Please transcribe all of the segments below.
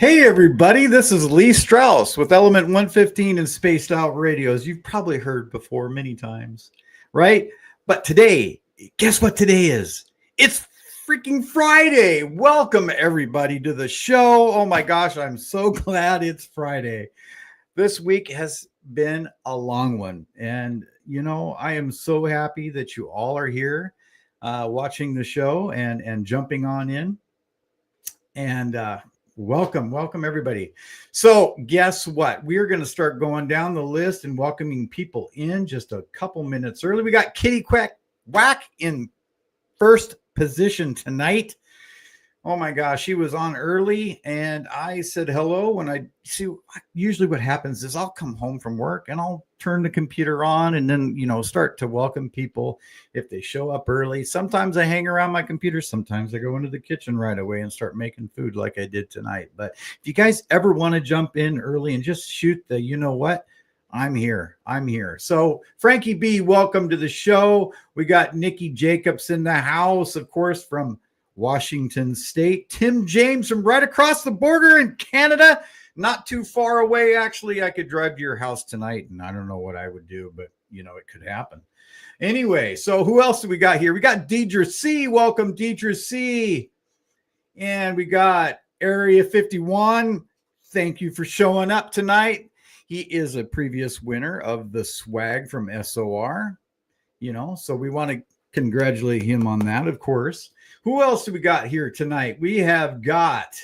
Hey everybody, this is Lee Strauss with Element 115 and Spaced Out Radios. You've probably heard before many times, right? But today, guess what today is? It's freaking Friday. Welcome everybody to the show. Oh my gosh, I'm so glad it's Friday. This week has been a long one. And, you know, I am so happy that you all are here watching the show and jumping on in. And welcome everybody. So guess what? We're going to start going down the list and welcoming people in just a couple minutes early. We got Kitty Quack Whack in first position tonight. Oh my gosh, she was on early and I said hello. When I see, usually what happens is I'll come home from work and I'll turn the computer on and then, you know, start to welcome people if they show up early. Sometimes I hang around my computer. Sometimes I go into the kitchen right away and start making food like I did tonight. But if you guys ever want to jump in early and just shoot the, you know what? I'm here. So Frankie B, welcome to the show. We got Nikki Jacobs in the house, of course, from Washington State. Tim James from right across the border in Canada, not too far away. Actually, I could drive to your house tonight and I don't know what I would do, but you know, it could happen. Anyway, so who else do we got here? We got Deidre C. Welcome, Deidre C. And we got Area 51. Thank you for showing up tonight. He is a previous winner of the swag from SOR, you know, so we want to congratulate him on that, of course. Who else do we got here tonight? We have got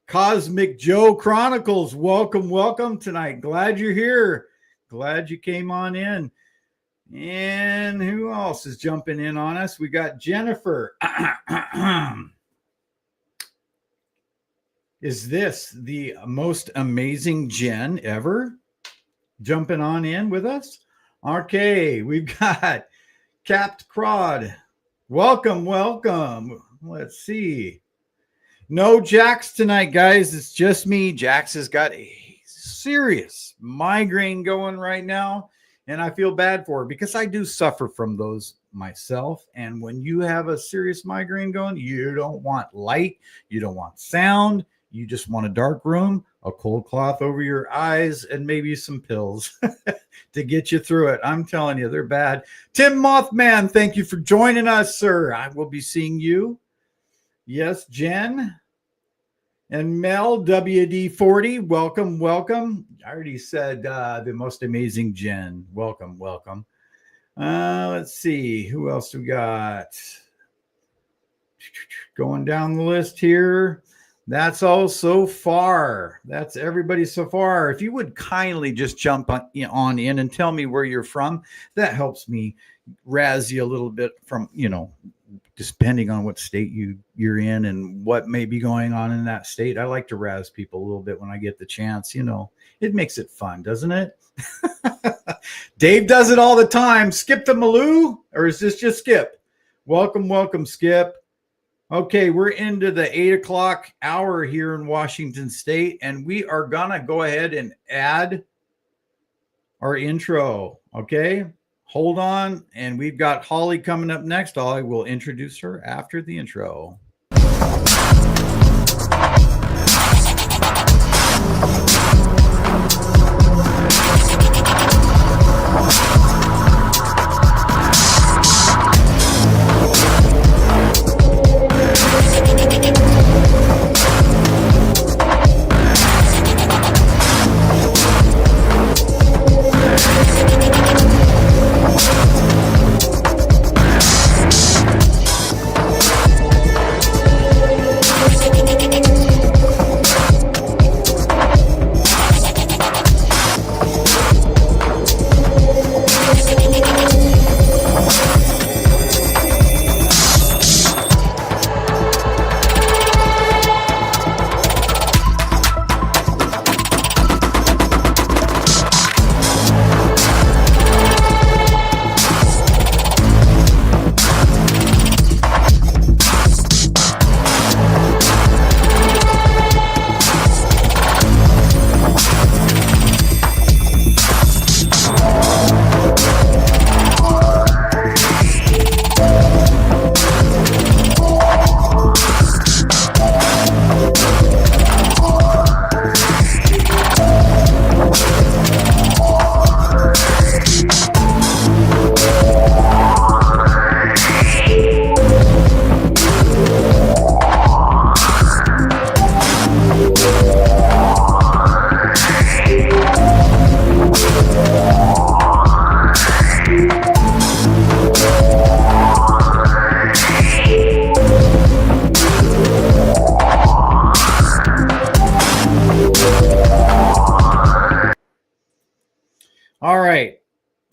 Cosmic Joe Chronicles. Welcome tonight. Glad you're here. Glad you came on in. And who else is jumping in on us? We got Jennifer. Is this the most amazing Jen ever jumping on in with us? Okay, we've got Capped Crod. Welcome. Let's see. No Jax tonight, guys. It's just me. Jax has got a serious migraine going right now, and I feel bad for her because I do suffer from those myself. And when you have a serious migraine going, you don't want light, you don't want sound, you just want a dark room, a cold cloth over your eyes, and maybe some pills to get you through it. I'm telling you, they're bad. Tim Mothman, thank you for joining us, sir. I will be seeing you. Yes, Jen. And Mel, WD40, welcome. I already said the most amazing Jen. Welcome. Let's see. Who else we got? Going down the list here. That's all so far. That's everybody so far. If you would kindly just jump on in and tell me where you're from, that helps me razz you a little bit from, you know, depending on what state you're in and what may be going on in that state. I like to razz people a little bit when I get the chance. You know, it makes it fun, doesn't it? Dave does it all the time. Skip the Maloo, or is this just Skip? Welcome, Skip. Okay, we're into the 8 o'clock hour here in Washington State, and we are gonna go ahead and add our intro. Okay, hold on, and we've got Holly coming up next. I will introduce her after the intro.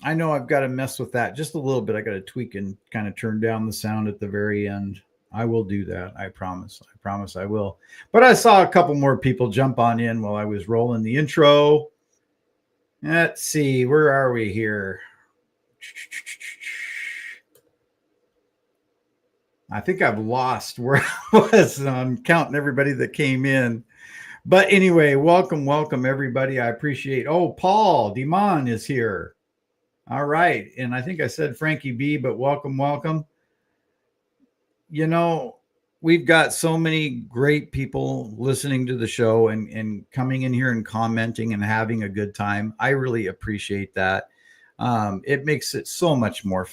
I know I've got to mess with that just a little bit. I got to tweak and kind of turn down the sound at the very end. I will do that. I promise. I promise I will. But I saw a couple more people jump on in while I was rolling the intro. Let's see. Where are we here? I think I've lost where I was on counting everybody that came in. But anyway, welcome everybody. I appreciate. Oh, Paul Demon is here. All right, and I think I said Frankie B, but welcome. You know, we've got so many great people listening to the show and coming in here and commenting and having a good time. I really appreciate that. It makes it so much more,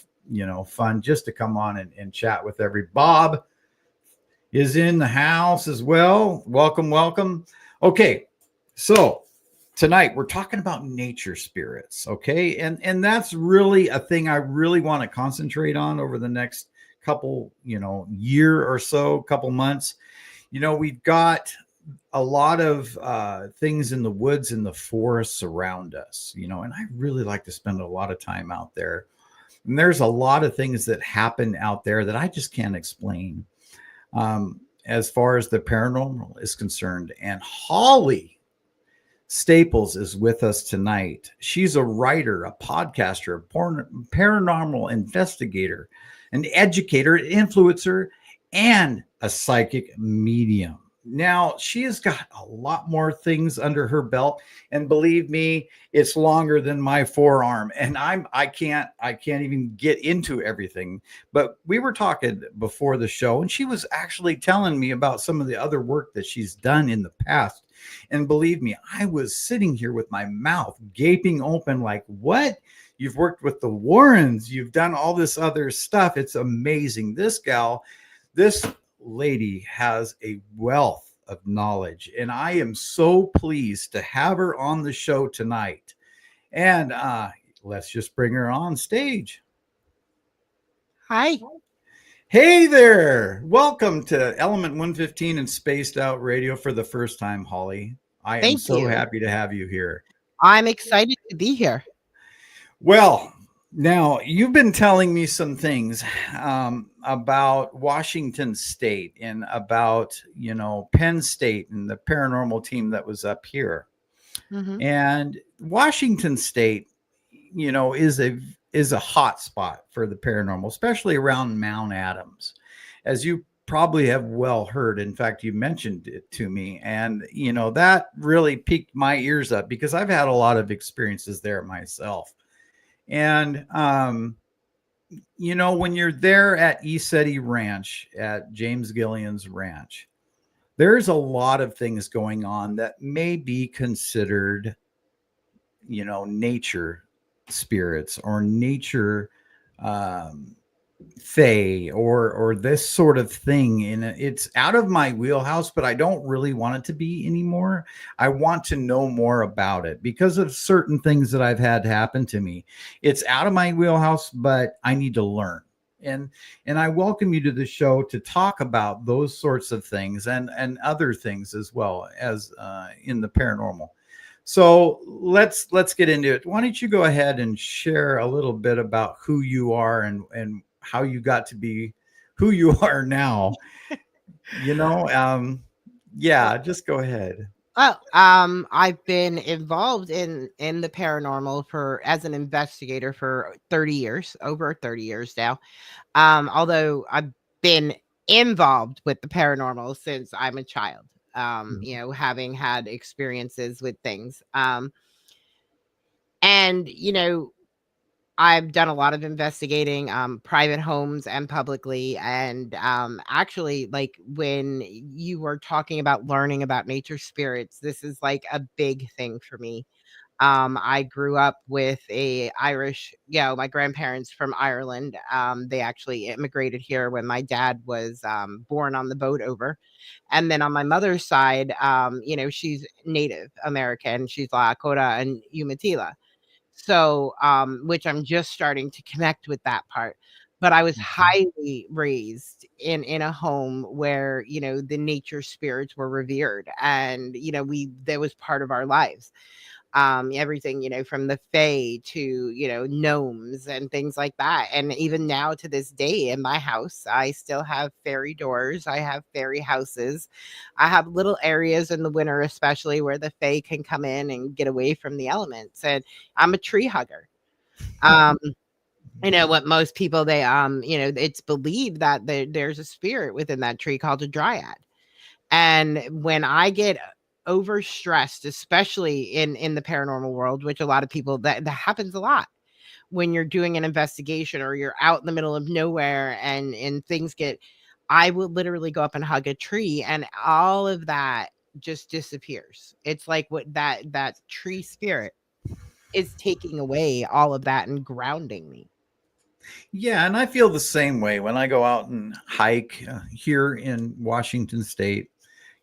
fun just to come on and chat with every Bob is in the house as well. Welcome. Okay, so tonight we're talking about nature spirits, okay? And that's really a thing I really want to concentrate on over the next couple, year or so, couple months. We've got a lot of things in the woods and the forests around us, and I really like to spend a lot of time out there. And there's a lot of things that happen out there that I just can't explain. As far as the paranormal is concerned. And Holly Staples is with us tonight. She's a writer, a podcaster, a paranormal investigator, an educator, an influencer, and a psychic medium. Now, she has got a lot more things under her belt, and believe me, it's longer than my forearm, and I can't even get into everything. But we were talking before the show, and she was actually telling me about some of the other work that she's done in the past. And believe me, I was sitting here with my mouth gaping open like, what? You've worked with the Warrens, you've done all this other stuff. It's amazing. This lady has a wealth of knowledge, and I am so pleased to have her on the show tonight. And let's just bring her on stage. Hi. Hey there. Welcome to Element 115 and Spaced Out Radio for the first time, Holly. I am Thank so you. happy to have you here. I'm excited to be here. Well, now you've been telling me some things about Washington State and about, Penn State and the paranormal team that was up here. Hmm. And Washington State, is a hot spot for the paranormal, especially around Mount Adams, as you probably have well heard. In fact, you mentioned it to me, and that really piqued my ears up because I've had a lot of experiences there myself. And when you're there at Esetti Ranch, at James Gillian's ranch, there's a lot of things going on that may be considered, nature spirits or nature um, fae or this sort of thing. And it's out of my wheelhouse, but I don't really want it to be anymore. I want to know more about it because of certain things that I've had happen to me. It's out of my wheelhouse, but I need to learn. And I welcome you to the show to talk about those sorts of things and other things as well as in the paranormal. So let's get into it. Why don't you go ahead and share a little bit about who you are and how you got to be who you are now? You know, um, yeah, just go ahead. Well, I've been involved in the paranormal for as an investigator for 30 years, over 30 years now. Although I've been involved with the paranormal since I'm a child. Having had experiences with things. And I've done a lot of investigating, private homes and publicly. And actually, like when you were talking about learning about nature spirits, this is like a big thing for me. I grew up with a Irish, my grandparents from Ireland. They actually immigrated here when my dad was born on the boat over. And then on my mother's side, she's Native American. She's Lakota and Umatilla. So, which I'm just starting to connect with that part. But I was Mhm. highly raised in a home where, the nature spirits were revered and, we that was part of our lives. Everything, from the fae to, gnomes and things like that. And even now to this day in my house, I still have fairy doors. I have fairy houses. I have little areas in the winter, especially where the fae can come in and get away from the elements. And I'm a tree hugger. Um, what most people it's believed that there's a spirit within that tree called a dryad. And when I get overstressed, especially in the paranormal world, which a lot of people that happens a lot when you're doing an investigation or you're out in the middle of nowhere and things get, I will literally go up and hug a tree and all of that just disappears. It's like what that tree spirit is taking away all of that and grounding me. Yeah, and I feel the same way when I go out and hike here in Washington State.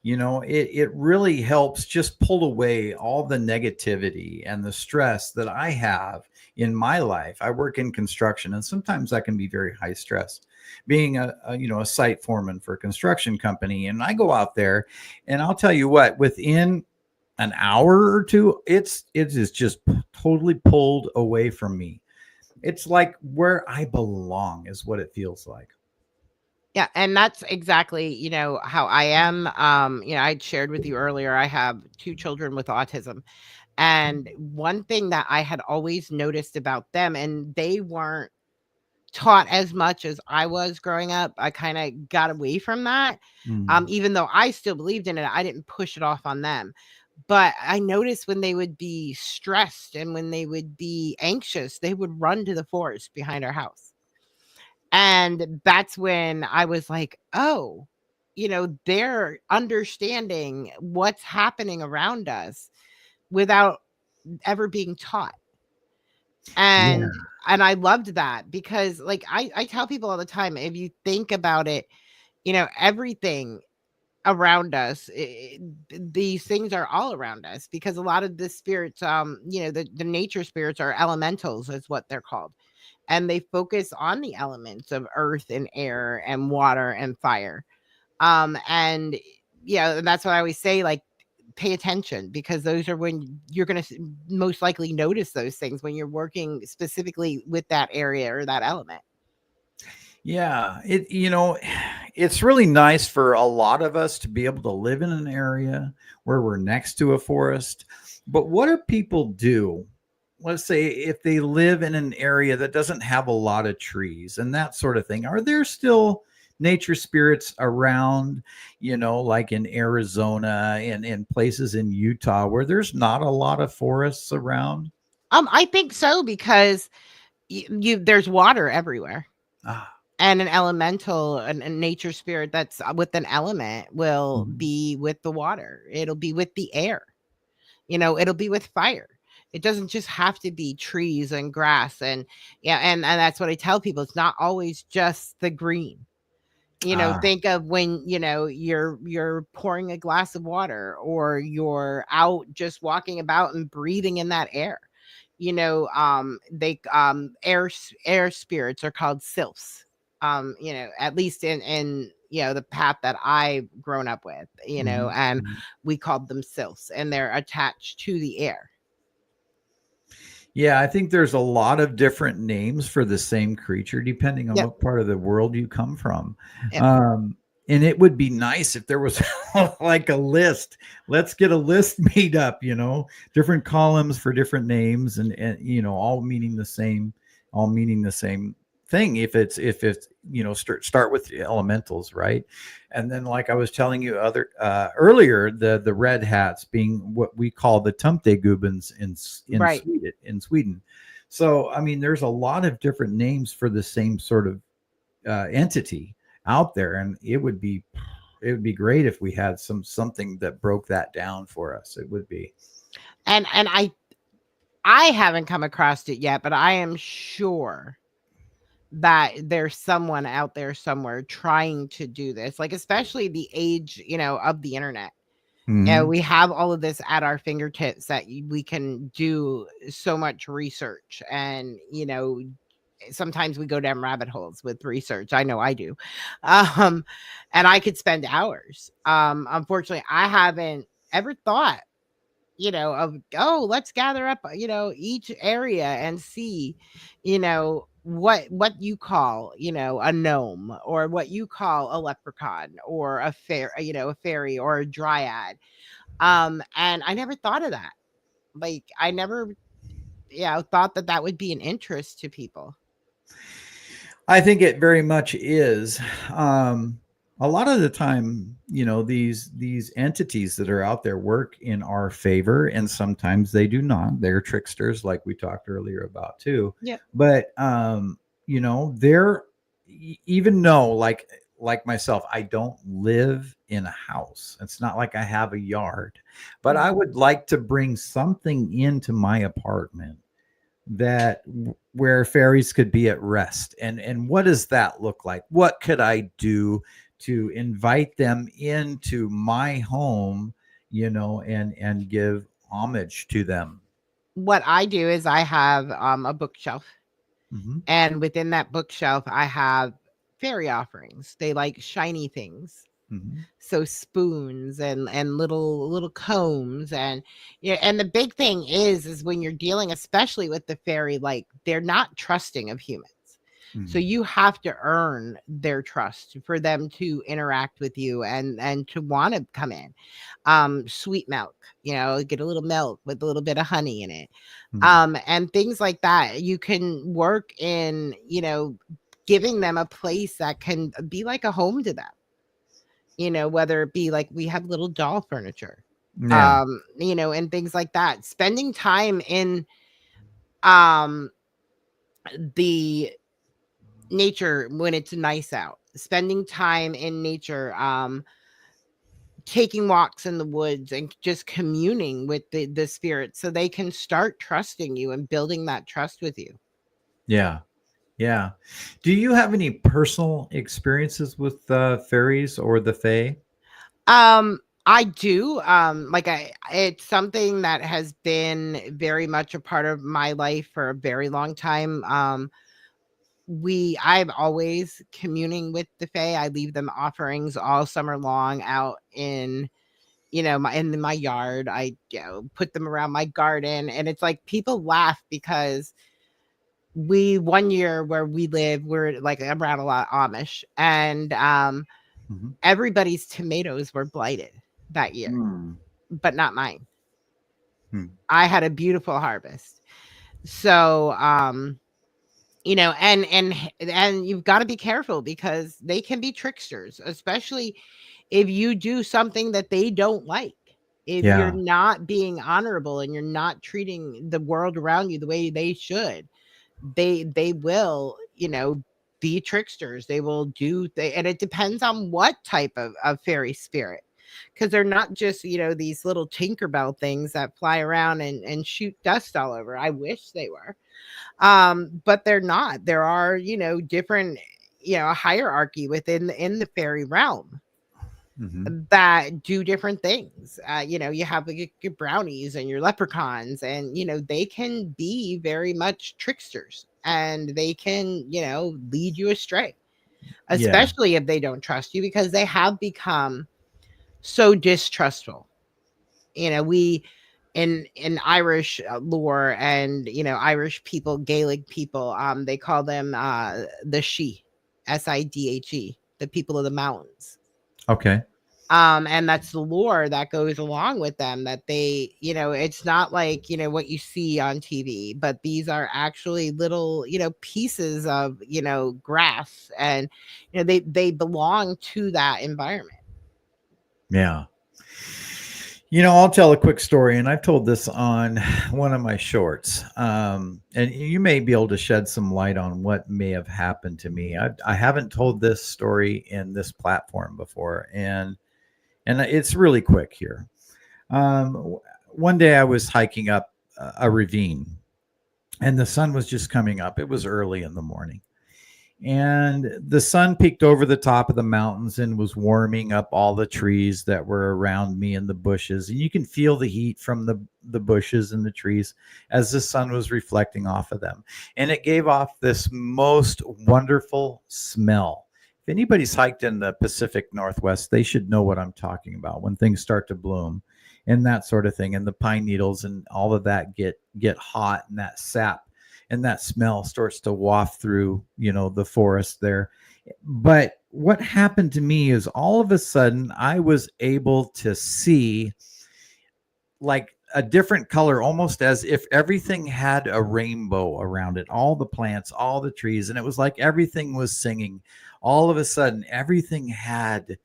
It really helps just pull away all the negativity and the stress that I have in my life. I work in construction, and sometimes that can be very high stress. Being a site foreman for a construction company, and I go out there, and I'll tell you what, within an hour or two, it is just totally pulled away from me. It's like where I belong is what it feels like. Yeah, and that's exactly, how I am. I'd shared with you earlier, I have two children with autism. And one thing that I had always noticed about them, and they weren't taught as much as I was growing up. I kind of got away from that. Mm. Even though I still believed in it, I didn't push it off on them. But I noticed when they would be stressed and when they would be anxious, they would run to the forest behind our house. And that's when I was like, oh, they're understanding what's happening around us without ever being taught. Yeah. And I loved that because like I tell people all the time, if you think about it, everything around us, these things are all around us because a lot of the spirits, the nature spirits are elementals is what they're called. And they focus on the elements of earth and air and water and fire. And yeah, that's what I always say, like, pay attention because those are when you're going to most likely notice those things when you're working specifically with that area or that element. Yeah, it's really nice for a lot of us to be able to live in an area where we're next to a forest. But what do people do? Let's say if they live in an area that doesn't have a lot of trees and that sort of thing, are there still nature spirits around, like in Arizona and in places in Utah where there's not a lot of forests around? I think so because there's water everywhere. Ah, And an elemental, a nature spirit that's with an element will mhm. be with the water. It'll be with the air. It'll be with fire. It doesn't just have to be trees and grass and yeah, and that's what I tell people. It's not always just the green. Ah, Think of when, you're pouring a glass of water or you're out just walking about and breathing in that air. They air spirits are called sylphs. At least in the path that I've grown up with, mhm, and mhm. we called them sylphs and they're attached to the air. Yeah, I think there's a lot of different names for the same creature depending on Yep. what part of the world you come from. Yep. Um, and it would be nice if there was like a list. Let's get a list made up, different columns for different names and all meaning the same thing. If it's start with the elementals, right? And then like I was telling you other earlier, the red hats being what we call the Tumtegubens in Right. Sweden. So I mean, there's a lot of different names for the same sort of entity out there, and it would be great if we had something that broke that down for us. It would be. And I haven't come across it yet, but I am sure that there's someone out there somewhere trying to do this, like especially the age, of the internet. Mhm. We have all of this at our fingertips that we can do so much research and sometimes we go down rabbit holes with research. I know I do. um and I could spend hours. Unfortunately I haven't ever thought of, oh, let's gather up, each area and see, what you call, a gnome, or what you call a leprechaun, or a fairy, or a dryad. And I never thought of that. Like, I never, thought that that would be an interest to people. I think it very much is. Um, a lot of the time, these entities that are out there work in our favor, and sometimes they do not. They're tricksters, like we talked earlier about too. Yeah. But they're even though, like myself, I don't live in a house. It's not like I have a yard, but I Mhm. would like to bring something into my apartment that where fairies could be at rest. And what does that look like? What could I do to invite them into my home, and give homage to them? What I do is I have a bookshelf, Hmm. and within that bookshelf, I have fairy offerings. They like shiny things. Hmm. So spoons and little combs, and yeah, and the big thing is when you're dealing especially with the fairy, like, they're not trusting of humans. So Hmm. you have to earn their trust for them to interact with you and to want to come in. Sweet milk, get a little milk with a little bit of honey in it. Hmm. And things like that. You can work in, giving them a place that can be like a home to them, whether it be like we have little doll furniture, Yeah. and things like that. Spending time in um the nature when it's nice out, spending time in nature, taking walks in the woods and just communing with the spirits so they can start trusting you and building that trust with you. Yeah. Yeah. Do you have any personal experiences with fairies or the fae? I do. Like, it's something that has been very much a part of my life for a very long time. I'm always communing with the fae. I leave them offerings all summer long out in, my yard. I, put them around my garden, and it's like people laugh because one year where we live, we're like around a lot of Amish, and Hmm. everybody's tomatoes were blighted that year, Hmm. but not mine. Hmm. I had a beautiful harvest. So, and you've got to be careful because they can be tricksters, especially if you do something that they don't like. If you're Yeah. not being honorable and you're not treating the world around you the way they should, they will, be tricksters. They will and it depends on what type of fairy spirit, because they're not just, these little Tinkerbell things that fly around and shoot dust all over. I wish they were, but they're not. There are, different, hierarchy within in the fairy realm Hmm. that do different things. You have like your brownies and your leprechauns, and they can be very much tricksters, and they can, lead you astray, Yeah. especially if they don't trust you, because they have become so distrustful. We in Irish lore, and Irish people, Gaelic people, they call them the Sidhe, the people of the mountains. Okay. And that's the lore that goes along with them, that they, it's not like, what you see on TV, but these are actually little, pieces of, grass, and they belong to that environment. Yeah. I'll tell a quick story, and I've told this on one of my shorts. And you may be able to shed some light on what may have happened to me. I haven't told this story in this platform before, and it's really quick here. One day I was hiking up a ravine, and the sun was just coming up. It was early in the morning, and the sun peeked over the top of the mountains and was warming up all the trees that were around me and the bushes, and you can feel the heat from the bushes and the trees as the sun was reflecting off of them, and it gave off this most wonderful smell. If anybody's hiked in the Pacific Northwest, they should know what I'm talking about when things start to bloom. and that sort of thing, and the pine needles and all of that get hot, and that sap and that smell starts to waft through, the forest there. But what happened to me is all of a sudden I was able to see like a different color, almost as if everything had a rainbow around it, all the plants, all the trees, and it was like everything was singing. All of a sudden everything had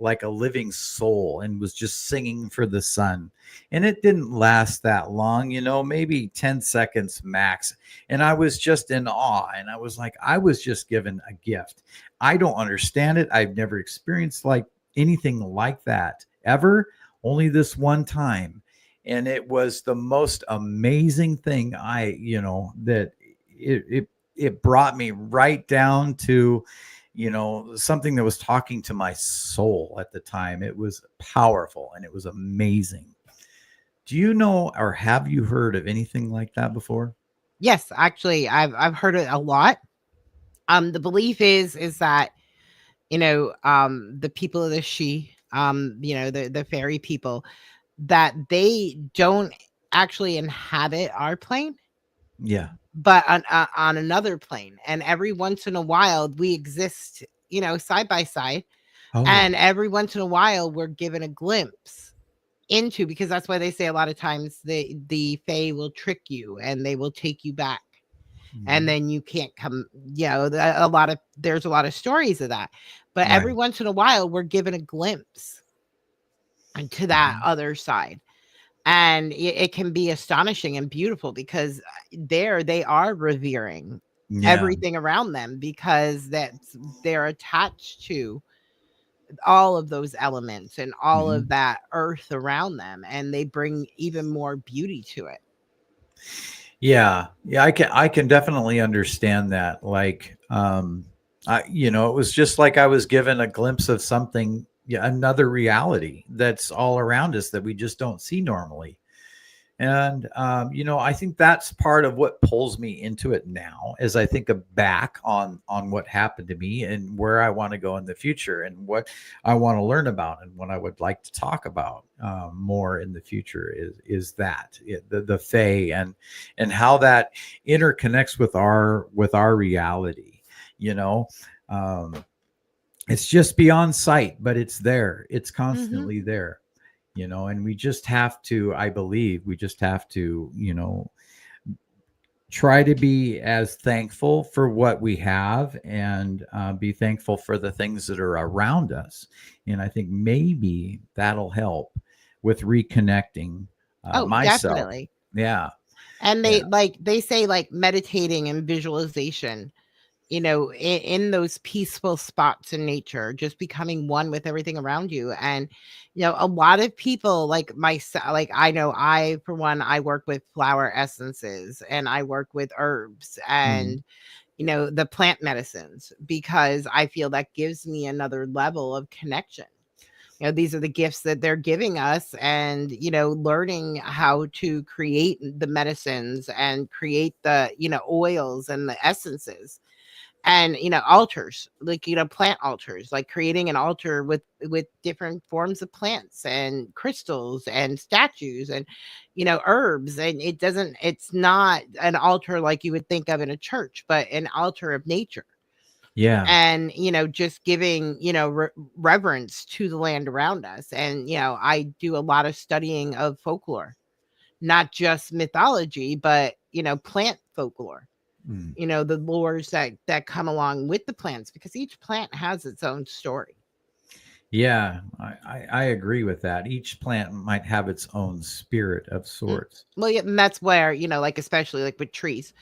like a living soul and was just singing for the sun. And it didn't last that long, maybe 10 seconds max. And I was just in awe. And I was like, I was just given a gift. I don't understand it. I've never experienced like anything like that ever, only this one time. And it was the most amazing thing that it brought me right down to something that was talking to my soul at the time. It was powerful and it was amazing. Do you know or have you heard of anything like that before? Yes, actually, I've heard it a lot. The belief is that the people of the she, the fairy people, that they don't actually inhabit our plane, Yeah. but on another plane. And every once in a while, we exist, side by side. Oh. And every once in a while, we're given a glimpse into, because that's why they say a lot of times the fae will trick you and they will take you back. And Mhm. then you can't come, there's a lot of stories of that. But every Right. once in a while, we're given a glimpse into that Mhm. other side. And it can be astonishing and beautiful, because there they are revering Yeah. everything around them, because they're attached to all of those elements and all of Mhm. that earth around them, and they bring even more beauty to it. Yeah. Yeah, I can definitely understand that. Like it was just like I was given a glimpse of something, yeah, another reality that's all around us that we just don't see normally. And I think that's part of what pulls me into it now, as I think of back on what happened to me and where I want to go in the future and what I want to learn about and what I would like to talk about more in the future is that the Fae and how that interconnects with our reality. You know, um, it's just beyond sight, but it's there. It's Hmm. constantly there, and we just have to, I believe we just have to, try to be as thankful for what we have and be thankful for the things that are around us. And I think maybe that'll help with reconnecting Oh, myself. definitely. Yeah. And Yeah. they say, like, meditating and visualization, in those peaceful spots in nature, just becoming one with everything around you. And a lot of people, like myself, like, I know, I for one, I work with flower essences and I work with herbs Mhm. and the plant medicines, because I feel that gives me another level of connection. These are the gifts that they're giving us, and learning how to create the medicines and create the oils and the essences, and altars, like plant altars, like creating an altar with different forms of plants and crystals and statues and herbs. And it's not an altar like you would think of in a church, but an altar of nature. Yeah. And just giving reverence to the land around us. And I do a lot of studying of folklore, not just mythology, but plant folklore, Mm. the lores that come along with the plants, because each plant has its own story. Yeah, I agree with that. Each plant might have its own spirit of Mm. sorts. Well, yeah, and that's where, like, especially like with trees,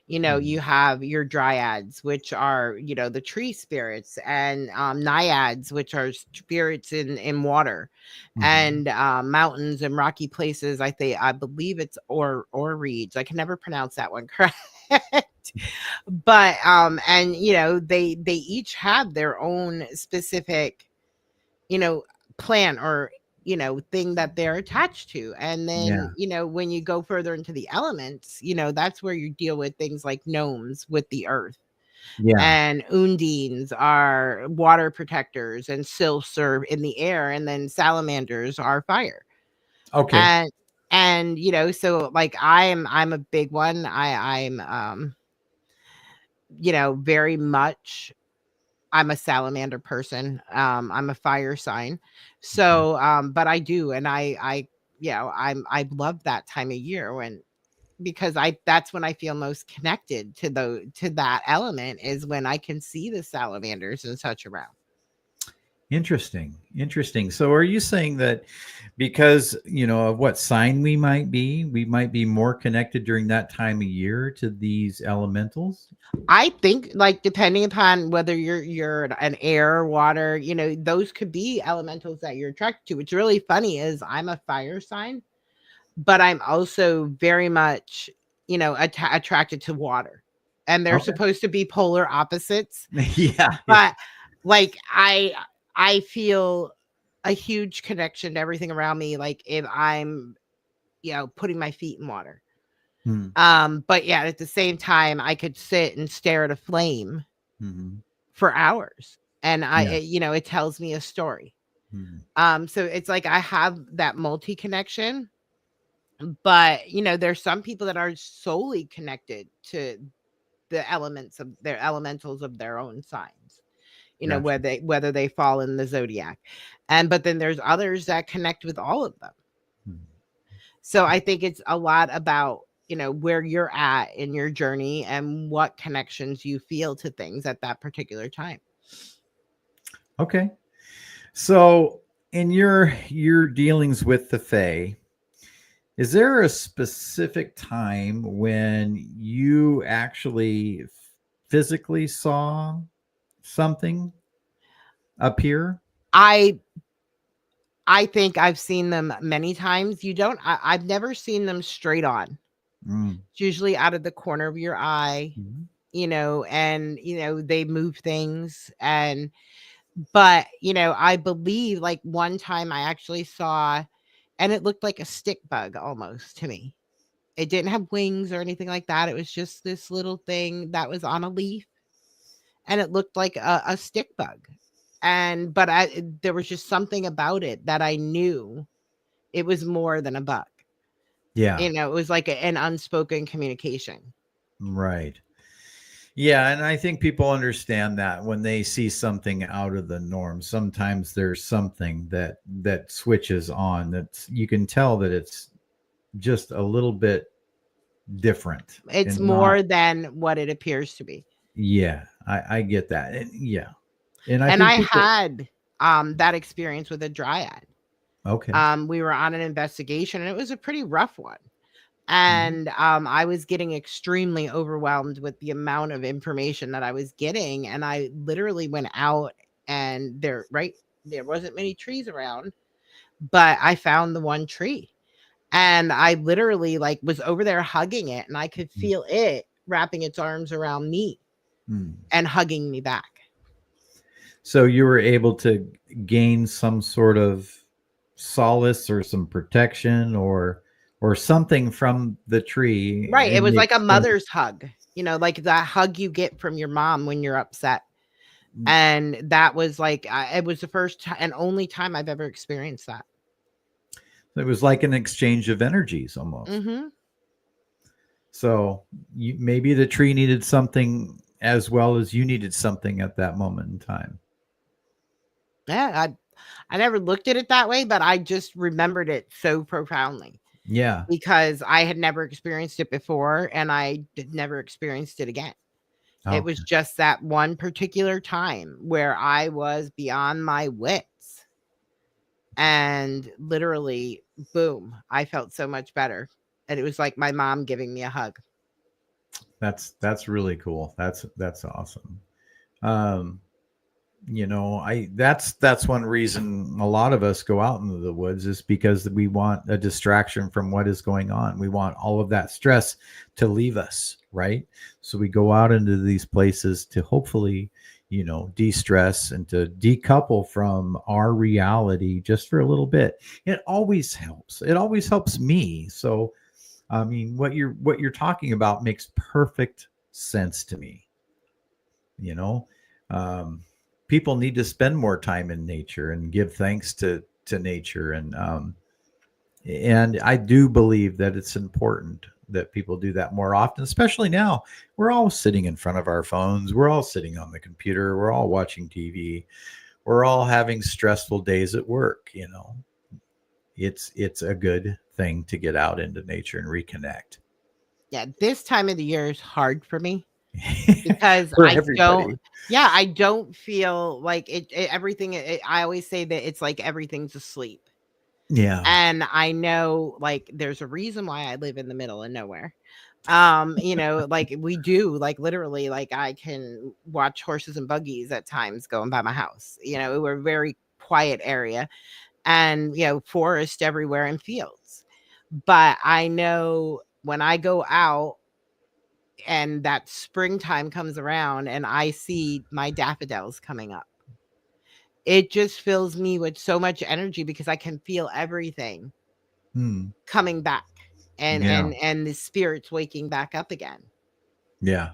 Mhm. you have your dryads, which are, the tree spirits, and naiads, which are spirits in water, Mhm. and mountains and rocky places. I believe it's or reeds. I can never pronounce that one correct. But and they each have their own specific, you know plan, or thing that they're attached to. And then Yeah. when you go further into the elements, that's where you deal with things like gnomes with the earth, Yeah. and undines are water protectors, and sylphs are in the air, and then salamanders are fire. Okay. And so like I'm a big one. I'm very much, I'm a salamander person. I'm a fire sign. Okay. So but I do, and I love that time of year when, because I that's when I feel most connected to that element, is when I can see the salamanders and such around. Interesting. Interesting. So are you saying that because, of what sign we might be more connected during that time of year to these elementals? I think, like, depending upon whether you're an air, water, those could be elementals that you're attracted to. What's really funny is I'm a fire sign, but I'm also very much, attracted to water. And they're Okay. supposed to be polar opposites, Yeah. Yeah. but like I feel a huge connection to everything around me, like if I'm, putting my feet in water. Hmm. But yeah, at the same time, I could sit and stare at a flame Hmm. for hours, and Yeah. it tells me a story. Hmm. So it's like I have that multi connection, but there's some people that are solely connected to the elements of their elementals of their own signs, Gotcha. whether they fall in the zodiac. And but then there's others that connect with all of them. Hmm. So I think it's a lot about, where you're at in your journey and what connections you feel to things at that particular time. Okay. So in your dealings with the Fae, is there a specific time when you actually physically saw something appear? I I think I've seen them many times. I've never seen them straight on. Mm. It's usually out of the corner of your eye, Mhm. and they move things. And but I believe, like, one time I actually saw, and it looked like a stick bug almost to me. It didn't have wings or anything like that. It was just this little thing that was on a leaf, and it looked like a stick bug. And but there was just something about it that I knew it was more than a bug. Yeah, It was like an unspoken communication. right. Yeah, and I think people understand that when they see something out of the norm. Sometimes there's something that switches on, that you can tell that it's just a little bit different It's and not. more than what it appears to be. Yeah, I get that. And yeah. And I And I think people. had that experience with a dryad. Okay. We were on an investigation, and it was a pretty rough one. Mhm. And I was getting extremely overwhelmed with the amount of information that I was getting. And I literally went out, and there wasn't many trees around, but I found the one tree. And I literally, like, was over there hugging it, and I could feel it wrapping its arms around me Mm. and hugging me back. So you were able to gain some sort of solace or some protection or something from the tree Right. It in was the like a extent. mother's hug, like that hug you get from your mom when you're upset. And that was like, it was the first and only time I've ever experienced that. It was like an exchange of energies almost. Hmm. So maybe the tree needed something as well as you needed something at that moment in time. Yeah. I never looked at it that way, but I just remembered it so profoundly Yeah. because I had never experienced it before, and I never experienced it again. It was Okay. just that one particular time where I was beyond my wits, and literally, boom, I felt so much better. And it was like my mom giving me a hug. That's really cool. That's awesome. Um, I that's one reason a lot of us go out into the woods, is because we want a distraction from what is going on. We want all of that stress to leave us, right? So we go out into these places to hopefully, de-stress and to decouple from our reality just for a little bit. It always helps. It always helps me. So I mean, what you're talking about makes perfect sense to me. you know um, People need to spend more time in nature and give thanks to nature, and And I do believe that it's important that people do that more often, especially now. We're all sitting in front of our phones, we're all sitting on the computer, we're all watching TV, we're all having stressful days at work, you know. It's a good thing to get out into nature and reconnect. Yeah, this time of the year is hard for me because For I don't everybody. yeah, I don't feel like everything I always say that it's like everything's asleep. Yeah. And I know like there's a reason why I live in the middle of nowhere. Like we do, like literally, like I can watch horses and buggies at times going by my house. We're a very quiet area and forest everywhere and fields. But I know when I go out and that springtime comes around and I see my daffodils coming up, it just fills me with so much energy because I can feel everything Hmm. coming back and Yeah. the spirits waking back up again. Yeah.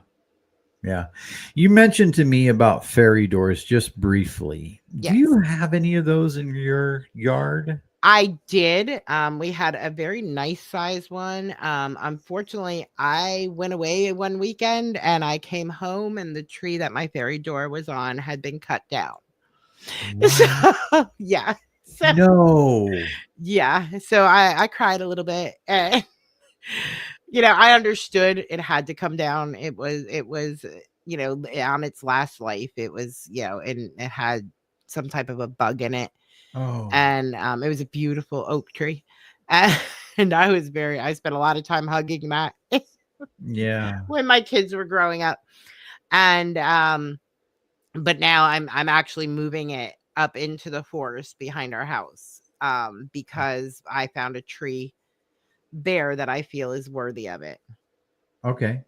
Yeah. You mentioned to me about fairy doors just briefly. Do Yes. you have any of those in your yard? I did. We had a very nice size one. Unfortunately, I went away one weekend and I came home and the tree that my fairy door was on had been cut down. What? So, yeah. So, No. yeah. So I cried a little bit. And, I understood it had to come down. It was on its last life. It was, and it had some type of a bug in it. Oh. And it was a beautiful oak tree. And, I spent a lot of time hugging that Yeah. when my kids were growing up. And but now I'm actually moving it up into the forest behind our house because I found a tree there that I feel is worthy of it. Okay.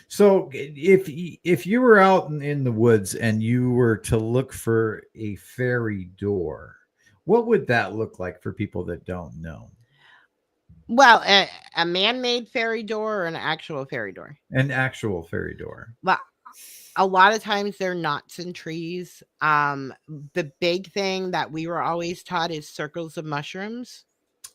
So if you were out in the woods and you were to look for a fairy door, what would that look like for people that don't know? Well, a man-made fairy door or an actual fairy door? An actual fairy door. Well, a lot of times they're knots and trees. The big thing that we were always taught is circles of mushrooms.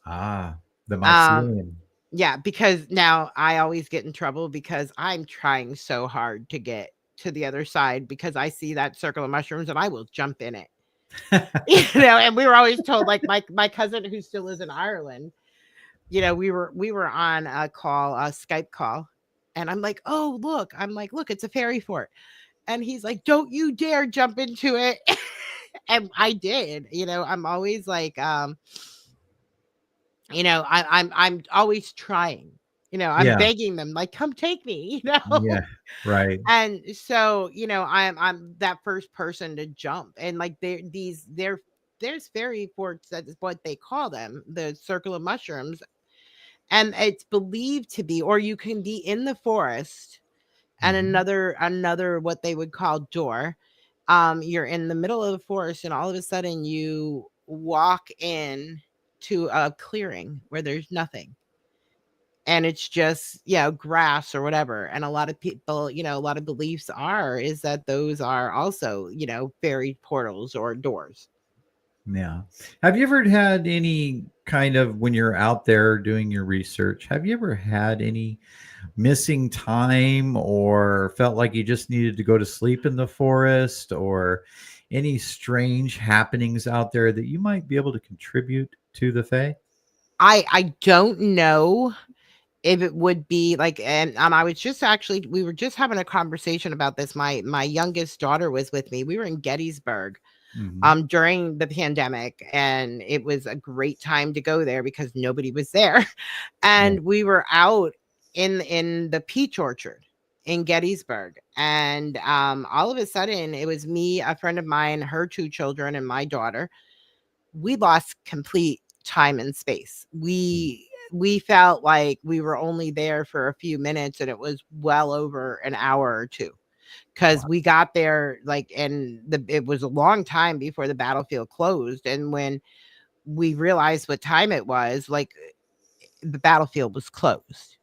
Ah, the Um, mycelium. yeah, because now I always get in trouble because I'm trying so hard to get to the other side because I see that circle of mushrooms and I will jump in it. And we were always told, like my cousin who still lives in Ireland, we were on a Skype call, and I'm like, "Oh, look." I'm like, "Look, it's a fairy fort." And he's like, "Don't you dare jump into it." And I did. I'm always like, I'm always trying. I'm Yeah. begging them, like, "Come take me," Yeah. Right. And so, I'm that first person to jump. And like there's fairy forts, that is what they call them, the circle of mushrooms. And it's believed to be, or you can be in the forest and Mhm. another what they would call door. You're in the middle of the forest and all of a sudden you walk in to a clearing where there's nothing. And it's just, grass or whatever. And a lot of people, a lot of beliefs is that those are also, fairy portals or doors. Yeah. Have you ever had any kind of, when you're out there doing your research, have you ever had any missing time or felt like you just needed to go to sleep in the forest, or any strange happenings out there that you might be able to contribute to the Fae? I don't know if it would be like, and I was just actually, we were just having a conversation about this. My youngest daughter was with me. We were in Gettysburg Hmm. during the pandemic, and it was a great time to go there because nobody was there. Yeah. And we were out in the peach orchard in Gettysburg, and all of a sudden it was me, a friend of mine, her two children, and my daughter. We lost complete time and space. We felt like we were only there for a few minutes and it was well over an hour or two, because Wow. we got there like, and it was a long time before the battlefield closed. And when we realized what time it was, like, the battlefield was closed.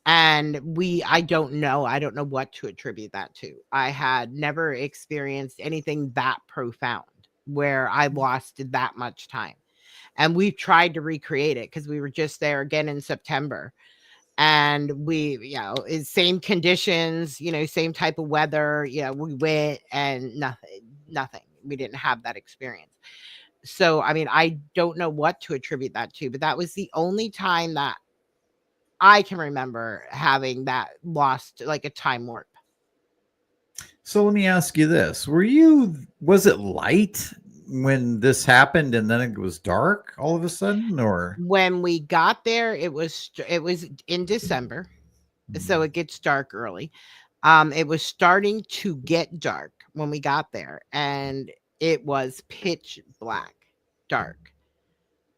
And I don't know what to attribute that to. I had never experienced anything that profound where I lost that much time. And we tried to recreate it because we were just there again in September. And same conditions, same type of weather, we went and nothing. We didn't have that experience. So, I mean, I don't know what to attribute that to, but that was the only time that I can remember having that lost, like a time warp. So let me ask you this. Was it light when this happened and then it was dark all of a sudden, or? When we got there, it was in December, so it gets dark early. It was starting to get dark when we got there, and it was pitch black, dark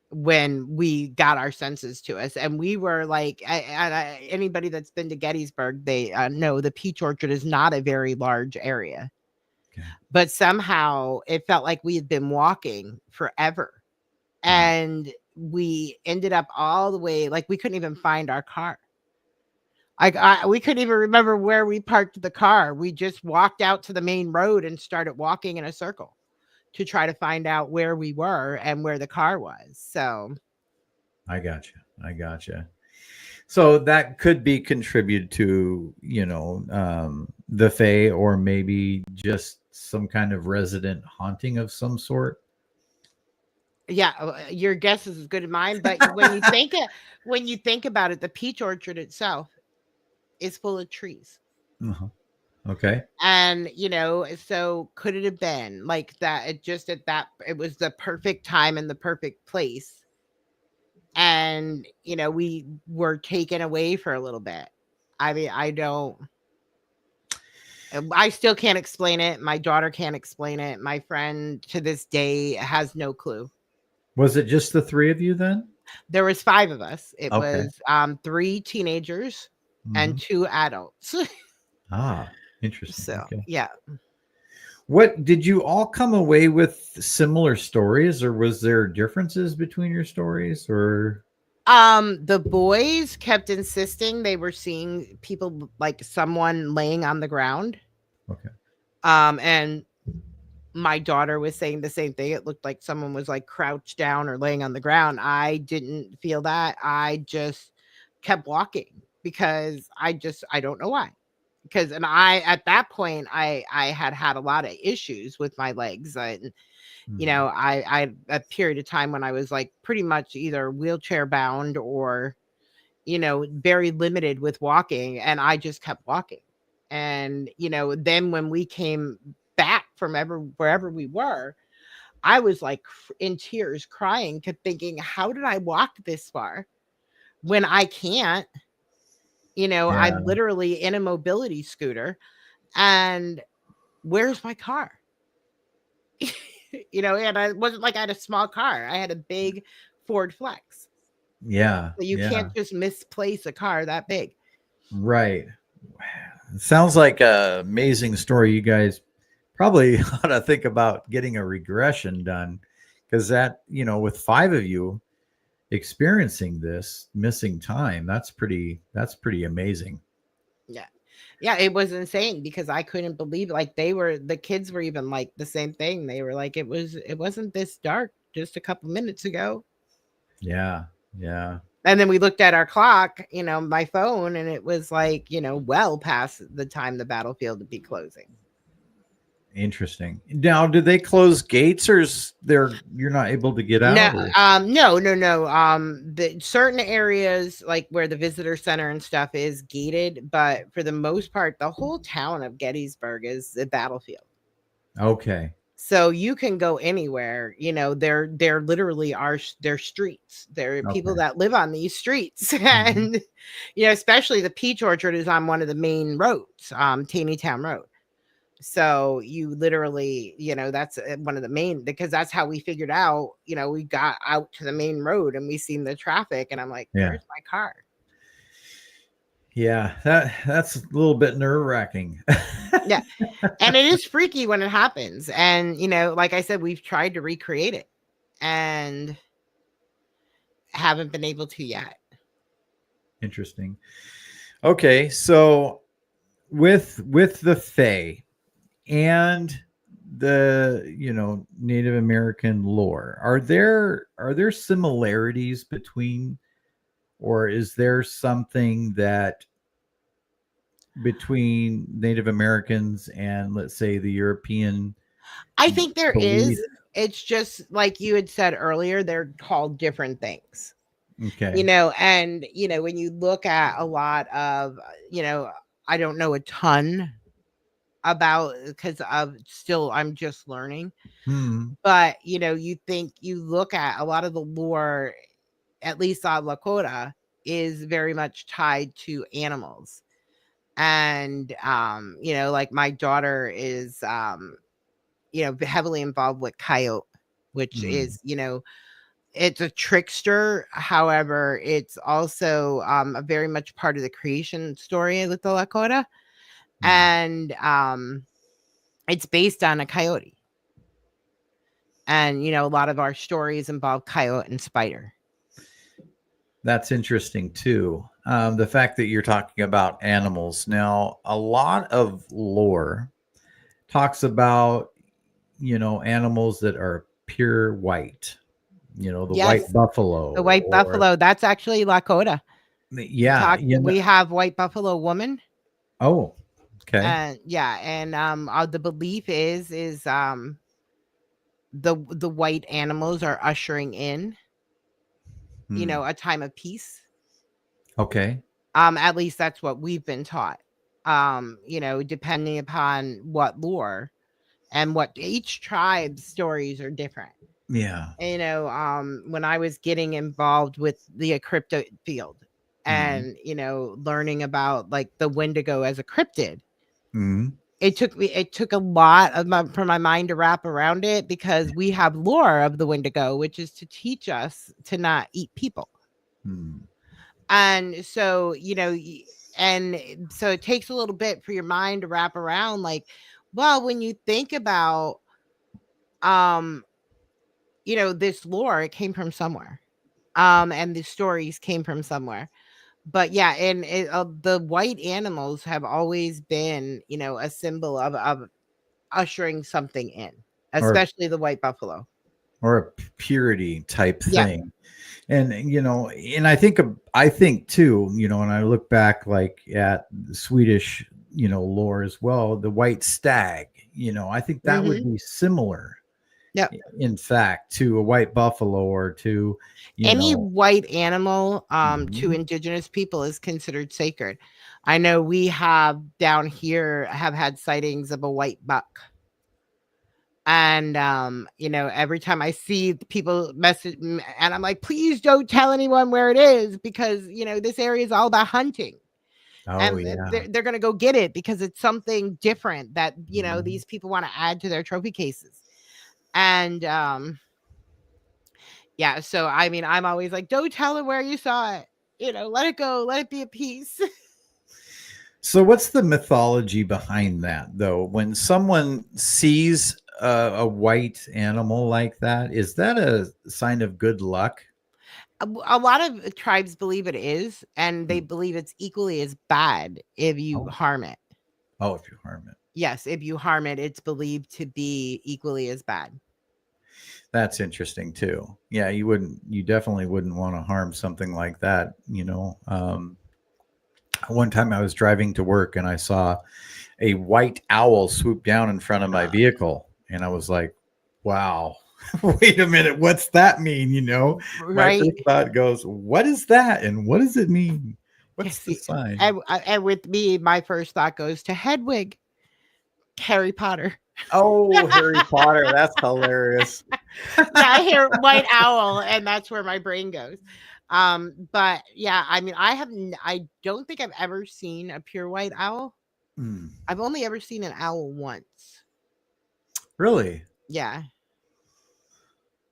when we got our senses to us. And we were like, anybody that's been to Gettysburg, they know the peach orchard is not a very large area. Okay. But somehow it felt like we had been walking forever. And we ended up all the way, like we couldn't even find our car. We couldn't even remember where we parked the car. We just walked out to the main road and started walking in a circle to try to find out where we were and where the car was. So I gotcha. So that could be contributed to, the Fae, or maybe just some kind of resident haunting of some sort. yeah, your guess is as good as mine. But when you think about it, the peach orchard itself is full of trees. Uh-huh. Okay. And so could it have been like that? It was the perfect time and the perfect place. And we were taken away for a little bit. I mean, I still can't explain it. My daughter can't explain it. My friend to this day has no clue. Was it just the three of you then? There was 5 of us. It Okay. was 3 teenagers and 2 adults. Interesting. So, Okay. yeah. What did you all come away with similar stories, or was there differences between your stories, or? The boys kept insisting they were seeing people, like someone laying on the ground. Okay. And my daughter was saying the same thing. It looked like someone was like crouched down or laying on the ground. I didn't feel that. I just kept walking because I don't know why. And at that point, I had a lot of issues with my legs. And I a period of time when I was like pretty much either wheelchair bound or very limited with walking, and I just kept walking. And then when we came back from wherever we were, I was like in tears, crying, thinking, how did I walk this far when I can't? Yeah. I'm literally in a mobility scooter, and where's my car? And I wasn't like I had a small car. I had a big Ford Flex. Yeah. So you Yeah. can't just misplace a car that big. Right. It sounds like an amazing story. You guys probably ought to think about getting a regression done, because that, with 5 of you experiencing this missing time, that's pretty amazing. Yeah. Yeah, it was insane because I couldn't believe it. Like the kids were even like the same thing. They were like, it wasn't this dark just a couple minutes ago. Yeah. Yeah. And then we looked at our clock, my phone, and it was like, well past the time the battlefield would be closing. Interesting. Now, did they close gates, or you're not able to get out? No, no. The certain areas like where the visitor center and stuff is gated, but for the most part, the whole town of Gettysburg is the battlefield. Okay. So you can go anywhere. There literally are their streets. There are people that live on these streets, and especially the peach orchard is on one of the main roads, Taneytown Road. So you literally, that's one of the main, because that's how we figured out, we got out to the main road and we seen the traffic, and I'm like, where's my car? Yeah, that's a little bit nerve-wracking. Yeah. And it is freaky when it happens. And, like I said, we've tried to recreate it and haven't been able to yet. Interesting. Okay, so with the Fae and the Native American lore, are there similarities between, or is there something that between Native Americans and, let's say, the European I think there belief? is. It's just like you had said earlier, they're called different things. Okay. And when you look at a lot of, I don't know a ton about, because I'm just learning. Hmm. But you look at a lot of the lore, at least on Lakota, is very much tied to animals. And like my daughter is heavily involved with coyote, which Hmm. is, it's a trickster. However, it's also a very much part of the creation story with the Lakota. Hmm. And it's based on a coyote. And a lot of our stories involve coyote and spider. That's interesting too. The fact that you're talking about animals. Now, a lot of lore talks about, animals that are pure white, the white Yes, buffalo, the white or, buffalo, that's actually Lakota. yeah, We have white buffalo woman. oh, okay. And yeah, and the belief is the white animals are ushering in, Hmm. a time of peace. Okay. At least that's what we've been taught. Depending upon what lore and what each tribe's stories are different. Yeah. When I was getting involved with the crypto field Hmm. and, learning about like the Wendigo as a cryptid, Hmm. it took a lot for my mind to wrap around it, because we have lore of the Wendigo, which is to teach us to not eat people. Hmm. And so, so it takes a little bit for your mind to wrap around, like, well, when you think about, um, this lore, it came from somewhere. And the stories came from somewhere. But yeah, and the white animals have always been, a symbol of ushering something in, Or especially the white buffalo. a purity type Yeah. thing. And and I think too, when I look back like at the Swedish, lore as well, the white stag, I think that would Mhm. be similar, Yep. in fact, to a white buffalo, or to, you Any know white animal to Mhm. indigenous people is considered sacred. I know we have down here have had sightings of a white buck. And every time I see people message and I'm like, please don't tell anyone where it is, because this area is all about hunting. Oh And yeah. they're going to go get it because it's something different that Mhm. these people want to add to their trophy cases. And yeah, so I mean, I'm always like, don't tell them where you saw it. Let it go, let it be a piece. So what's the mythology behind that, though? When someone sees a white animal like that, is that a sign of good luck? A lot of tribes believe it is, and they Hmm. believe it's equally as bad if you Oh, harm it. oh, if you harm it. Yes, if you harm it, it's believed to be equally as bad. That's interesting too. Yeah, you definitely wouldn't want to harm something like that. One time I was driving to work and I saw a white owl swoop down in front of my vehicle, and I was like, "Wow, wait a minute, what's that mean?" My Right? first thought goes, "What is that, and what does it mean? Yeah, What's the see, sign?" and with me, my first thought goes to Hedwig, Harry Potter. Oh, Harry Potter, that's hilarious. Yeah, I hear white owl, and that's where my brain goes. But yeah, I mean, I don't think I've ever seen a pure white owl. Hmm. I've only ever seen an owl once. Really? Yeah.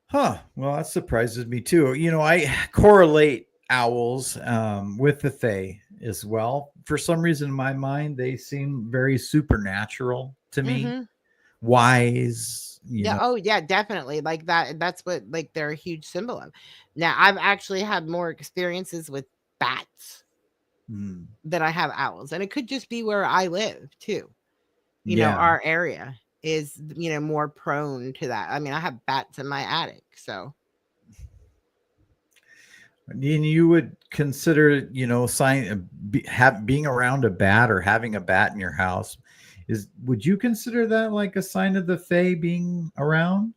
Huh. Well, that surprises me too. I correlate owls with the Fae as well. For some reason, in my mind, they seem very supernatural to me, Mhm. wise. Yeah, oh yeah, definitely. Like that's what, like, they're a huge symbol of. Now, I've actually had more experiences with bats Mm, than I have owls, and it could just be where I live too, yeah. our area. is, more prone to that. I mean, I have bats in my attic, so And you would consider, being around a bat or having a bat in your house would you consider that like a sign of the fae being around?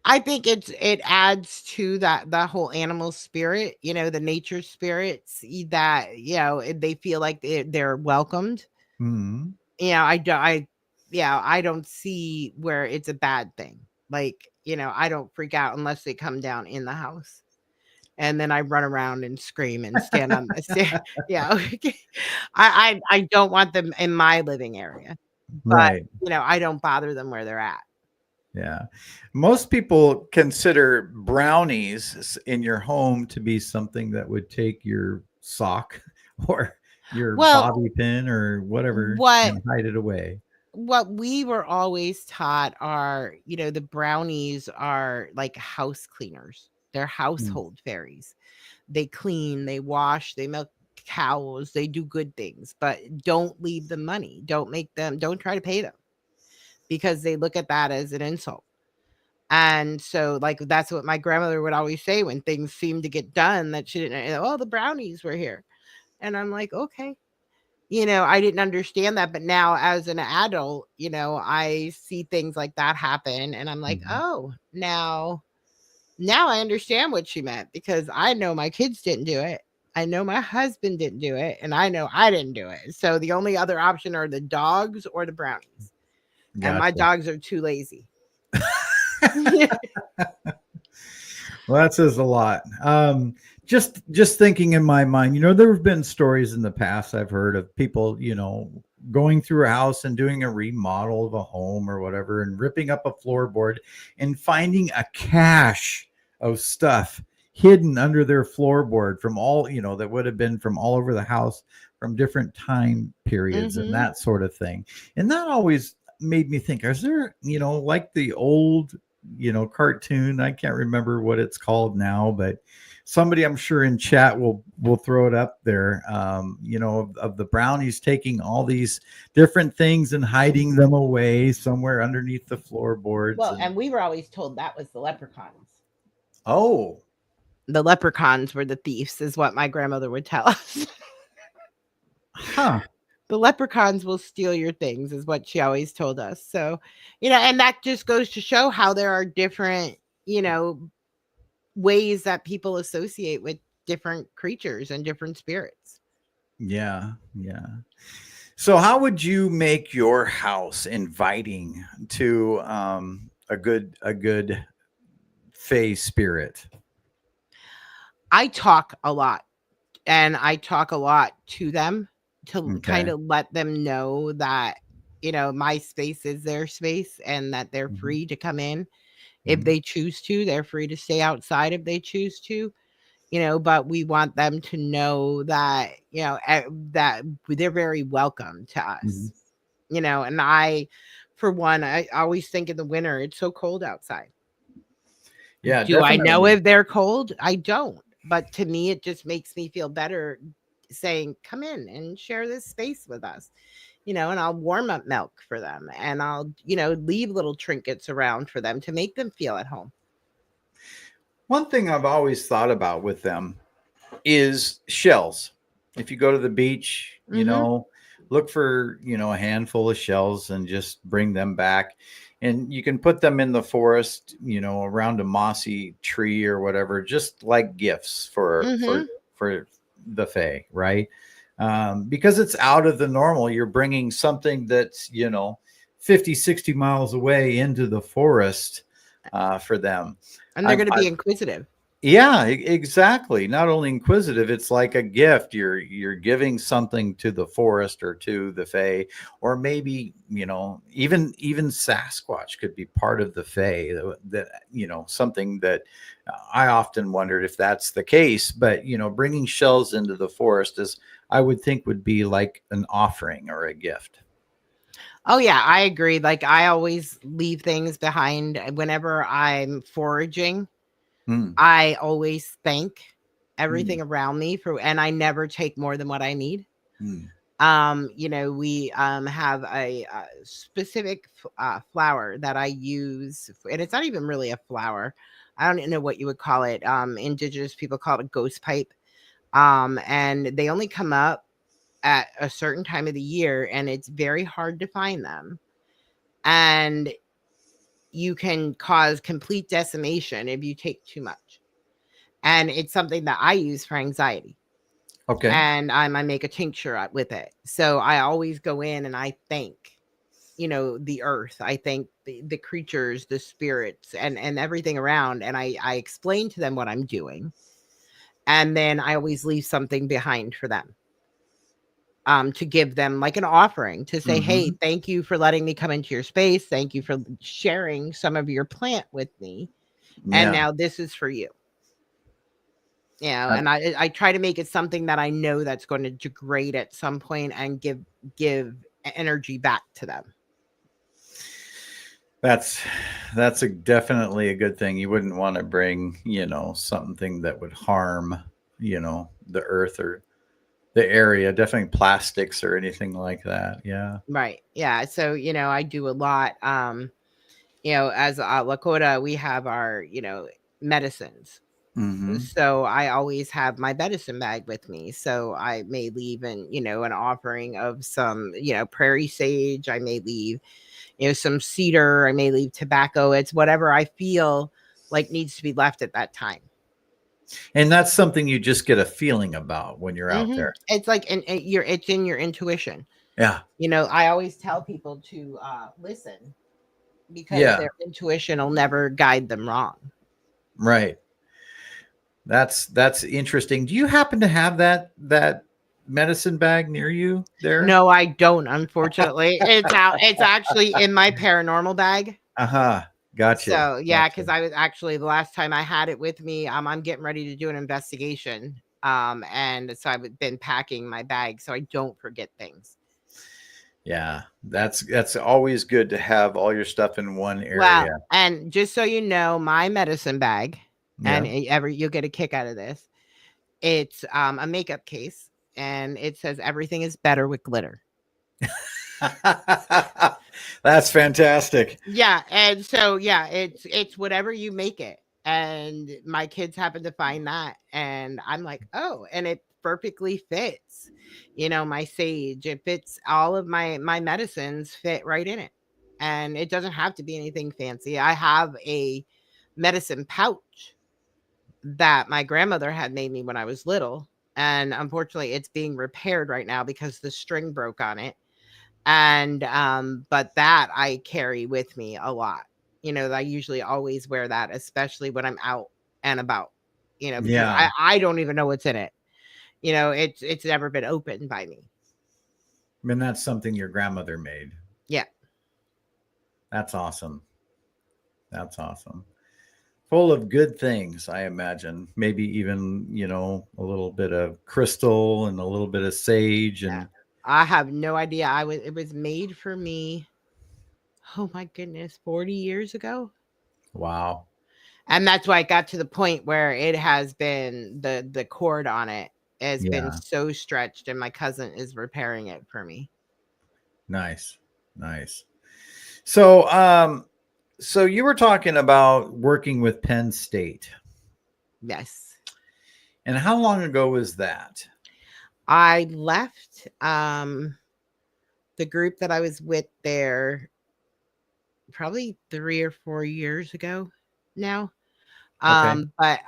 I think it adds to that whole animal spirit, the nature spirits that, they feel like they're welcomed. Hmm. I don't I don't see where it's a bad thing. Like, I don't freak out unless they come down in the house. And then I run around and scream and stand on the yeah. I don't want them in my living area, but, Right. I don't bother them where they're at. Yeah. Most people consider brownies in your home to be something that would take your sock or your Well, bobby pin or whatever what and hide it away. what we were always taught are, the brownies are like house cleaners. They're Mm. household fairies. They clean, they wash, they milk cows, they do good things, but don't leave them money. Don't try to pay them because they look at that as an insult. And so, like, that's what my grandmother would always say when things seemed to get done that she didn't, oh, the brownies were here. And I'm like, okay. I didn't understand that, but now as an adult, I see things like that happen and I'm like, Mhm. "Oh, now I understand what she meant because I know my kids didn't do it. I know my husband didn't do it, and I know I didn't do it. So the only other option are the dogs or the brownies, and my Gotcha. dogs are too lazy." Well, that says a lot. Just thinking in my mind, there have been stories in the past I've heard of people, going through a house and doing a remodel of a home or whatever, and ripping up a floorboard and finding a cache of stuff hidden under their floorboard from all, that would have been from all over the house from different time periods and Mhm. that sort of thing. And that always made me think, is there, like the old cartoon. I can't remember what it's called now, but somebody I'm sure in chat will throw it up there. Of the brownies taking all these different things and hiding them away somewhere underneath the floorboards. Well, And and we were always told that was the leprechauns. oh, The leprechauns were the thieves, is what my grandmother would tell us. huh. The leprechauns will steal your things, is what she always told us. So, and that just goes to show how there are different, you know, ways that people associate with different creatures and different spirits. Yeah, yeah. So how would you make your house inviting to a good fae spirit? I talk a lot and I talk a lot to them to kind Okay. of let them know that, my space is their space and that they're Mhm, free to come in if mhm, they choose to. They're free to stay outside if they choose to. But we want them to know that, that they're very welcome to mhm. us. And for one, I always think in the winter, it's so cold outside. Yeah, Do I know definitely. if they're cold? I don't. But to me, it just makes me feel better saying, come in and share this space with us, and I'll warm up milk for them and I'll, leave little trinkets around for them to make them feel at home. One thing I've always thought about with them is shells. If you go to the beach, Hmm. look for, a handful of shells and just bring them back. And you can put them in the forest, around a mossy tree or whatever, just like gifts Hmm. for the fae, right? Because it's out of the normal. You're bringing something that's, 50, 60 miles away into the forest for them. And they're I've, going to be inquisitive. yeah, exactly. Not only inquisitive, it's like a gift. You're giving something to the forest or to the fae, or maybe even Sasquatch could be part of the fae. That something that I often wondered if that's the case. But bringing shells into the forest is, I would think, would be like an offering or a gift. Oh yeah, I agree. Like I always leave things behind whenever I'm foraging. Hmm. I always thank Hmm. everything around me for, and I never take more than what I need. Hmm. We have a specific flower that I use, and it's not even really a flower. I don't know what you would call it. Indigenous people call it a ghost pipe. And they only come up at a certain time of the year, and it's very hard to find them. And you can cause complete decimation if you take too much. And it's something that I use for anxiety. Okay. And I make a tincture with it. So I always go in and I thank, the earth. I thank the creatures, the spirits, and everything around. And I explain to them what I'm doing. And then I always leave something behind for them. To give them like an offering to say, hey, Mm-hmm. thank you for letting me come into your space. Thank you for sharing some of your plant with me. And Yeah. now this is for you. Uh, And I try to make it something that I know that's going to degrade at some point and give energy back to them. that's definitely a good thing. You wouldn't want to bring, something that would harm, the earth or the area. Definitely plastics or anything like that. Yeah. Right. Yeah. So, I do a lot. As a Lakota, we have our, medicines. Mm-hmm. So I always have my medicine bag with me. So I may leave an offering of some, prairie sage. I may leave, some cedar. I may leave tobacco. It's whatever I feel like needs to be left at that time. And that's something you just get a feeling about when you're out there. It's like, it's in your intuition. Yeah. I always tell people to listen, because Yeah. their intuition will never guide them wrong. Right. That's interesting. Do you happen to have that medicine bag near you there? No, I don't, unfortunately. It's out. It's actually in my paranormal bag. Uh-huh. Gotcha. So yeah, Gotcha. because I was actually, the last time I had it with me, I'm getting ready to do an investigation. And so I've been packing my bag so I don't forget things. Yeah. That's always good to have all your stuff in one Well, area. and just so you know, my medicine bag, and Yeah. you'll get a kick out of this. It's a makeup case, and it says everything is better with glitter. That's fantastic. Yeah, and so yeah, it's whatever you make it. And my kids happen to find that, and I'm like, "Oh," and it perfectly fits. My sage, it fits, all of my medicines fit right in it. And it doesn't have to be anything fancy. I have a medicine pouch that my grandmother had made me when I was little, and unfortunately it's being repaired right now because the string broke on it. And but that I carry with me a lot. I usually always wear that, especially when I'm out and about, because Yeah. I don't even know what's in it. It's never been opened by me. I mean, that's something your grandmother made. Yeah. That's awesome. That's awesome. Full of good things, I imagine. Maybe even, a little bit of crystal and a little bit of sage Yeah. and I have no idea. It was made for me. Oh my goodness, 40 years ago. wow. And that's why it got to the point where it has been, the cord on it has been Yeah. so stretched, and my cousin is repairing it for me. Nice. Nice. So, so you were talking about working with Penn State. Yes. And how long ago was that? I left the group that I was with there probably 3 or 4 years ago now. Okay. But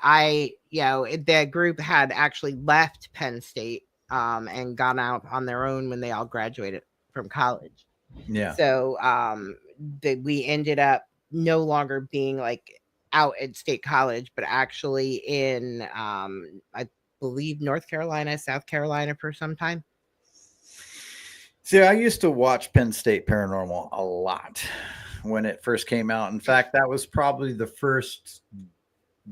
the group had actually left Penn State and gone out on their own when they all graduated from college. Yeah. So we ended up no longer being like out at State College, but actually in I believe North Carolina, South Carolina for some time. See, I used to watch Penn State Paranormal a lot when it first came out. In fact, that was probably the first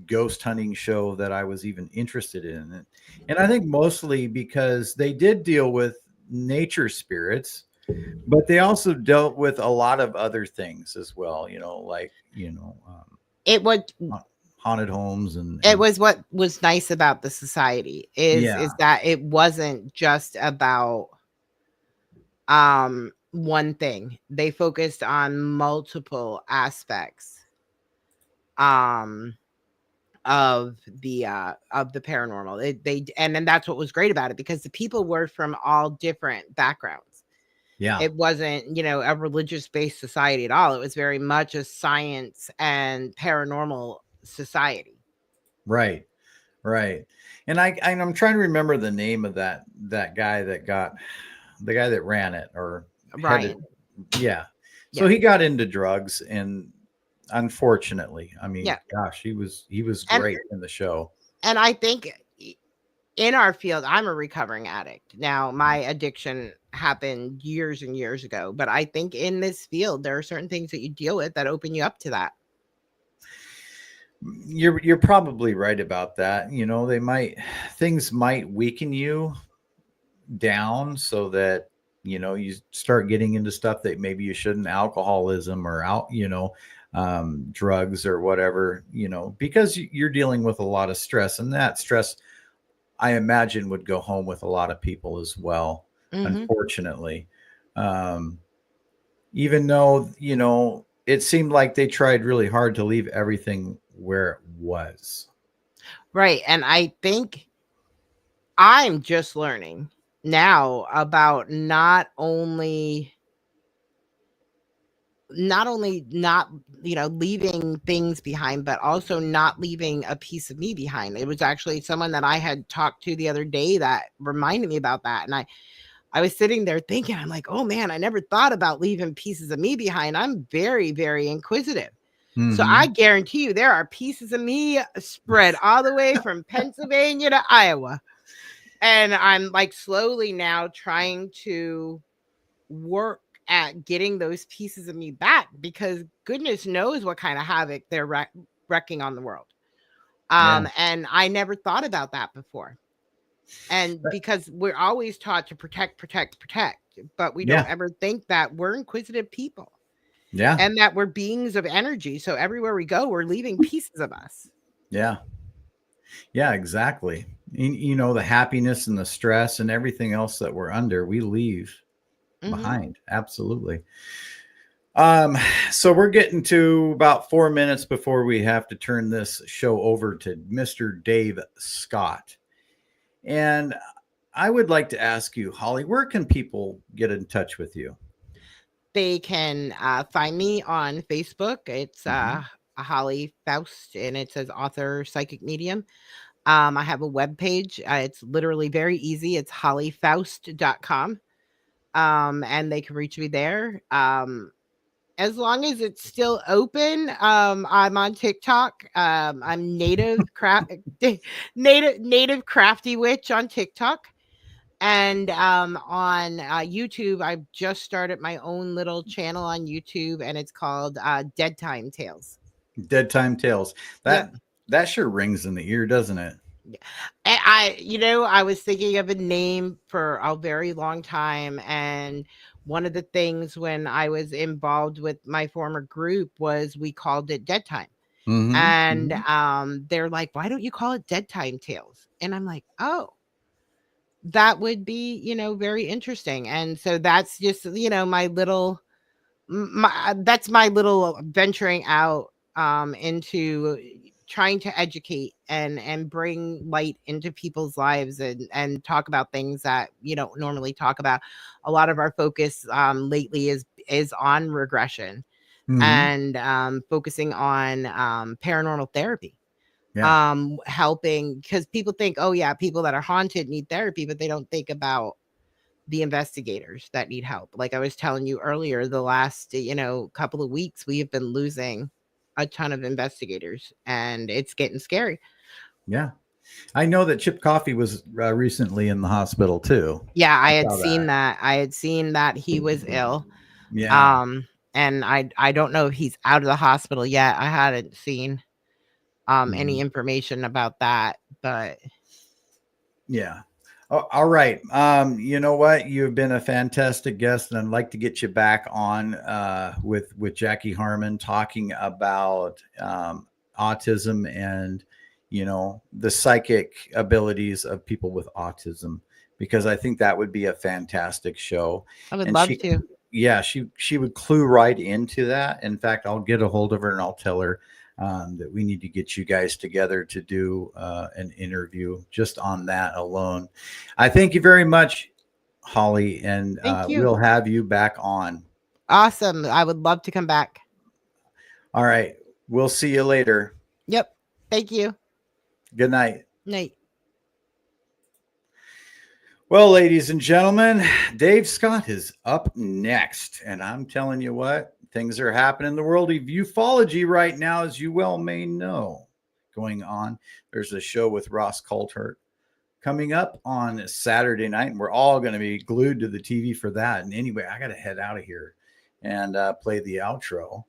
ghost hunting show that I was even interested in. And I think mostly because they did deal with nature spirits, but they also dealt with a lot of other things as well, like, It was haunted homes and, it was what was nice about the society is yeah, is that it wasn't just about one thing. They focused on multiple aspects um of the paranormal. And then that's what was great about it, because the people were from all different backgrounds. Yeah. It wasn't, a religious based society at all. It was very much a science and paranormal society. Right. Right. And I'm trying to remember the name of that guy that got the guy that ran it or headed. Ryan. Yeah. So Yeah. he got into drugs, and unfortunately, I mean, Yeah. gosh, he was And great in the show. and I think in our field, I'm a recovering addict. Now, my addiction happened years and years ago, but I think in this field there are certain things that you deal with that open you up to that. You're probably right about that. Things might weaken you down so that you start getting into stuff that maybe you shouldn't, alcoholism or drugs or whatever, because you're dealing with a lot of stress, and that stress, I imagine, would go home with a lot of people as well, Mhm. unfortunately. um, Even though it seemed like they tried really hard to leave everything where it was. Right, and I think I'm just learning now about not only not leaving things behind, but also not leaving a piece of me behind. It was actually someone that I had talked to the other day that reminded me about that, and I was sitting there thinking, I'm like, oh man, I never thought about leaving pieces of me behind. I'm very, very inquisitive. So I Hmm. guarantee you there are pieces of me spread all the way from Pennsylvania to Iowa. And I'm like slowly now trying to work at getting those pieces of me back, because goodness knows what kind of havoc they're wrecking on the world. Yeah. And I never thought about that before. And But- because we're always taught to protect, protect, protect, but we don't yeah. ever think that we're inquisitive people Yeah. and that we're beings of energy. So everywhere we go, we're leaving pieces of us. Yeah. Yeah, exactly. The happiness and the stress and everything else that we're under, we leave Hmm. behind. Absolutely. Um, so we're getting to about 4 minutes before we have to turn this show over to Mr. Dave Scott. And I would like to ask you, Holly, where can people get in touch with you? They can find me on Facebook. It's Hmm. Holly Faust, and it says author, psychic medium. I have a web page. It's literally very easy. It's hollyfaust.com. And they can reach me there. As long as it's still open, I'm on TikTok. I'm native crafty witch on TikTok. And on YouTube, I've just started my own little channel on YouTube, and it's called Dead Time Tales. Dead Time Tales. Yep. That sure rings in the ear, doesn't it? Yeah. I was thinking of a name for a very long time, and one of the things when I was involved with my former group was we called it Dead Time. Hmm. And Hmm. they're like, "Why don't you call it Dead Time Tales?" And I'm like, "Oh, that would be, very interesting." And so that's just, my little that's my little venturing out into trying to educate and bring light into people's lives, and talk about things that you don't normally talk about. A lot of our focus lately is on regression, Hmm. and focusing on paranormal therapy, Yeah. helping, because people think, oh yeah, people that are haunted need therapy, but they don't think about the investigators that need help. Like I was telling you earlier, the last, couple of weeks, we have been losing a ton of investigators, and it's getting scary. Yeah. I know that Chip Coffey was recently in the hospital too. Yeah, I I had saw seen that. that. I had seen that he was ill. Yeah. Um, and I don't know if he's out of the hospital yet. I hadn't seen any Mhm. information about that, but Yeah. All right. You know what? You've been a fantastic guest, and I'd like to get you back on with Jackie Harmon talking about autism and the psychic abilities of people with autism, because I think that would be a fantastic show. I would And love to. yeah, she would clue right into that. In fact, I'll get a hold of her and I'll tell her that we need to get you guys together to do an interview just on that alone. I thank you very much, Holly, and Thank you. we'll have you back on. Awesome. I would love to come back. All right. We'll see you later. Yep. Thank you. Good night. Night. Well, ladies and gentlemen, Dave Scott is up next. And I'm telling you what, things are happening in the world of ufology right now, as you well may know, going on. There's a show with Ross Coulthart coming up on Saturday night, and we're all going to be glued to the TV for that. And anyway, I got to head out of here and play the outro.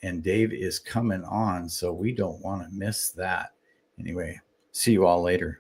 And Dave is coming on, so we don't want to miss that. Anyway, see you all later.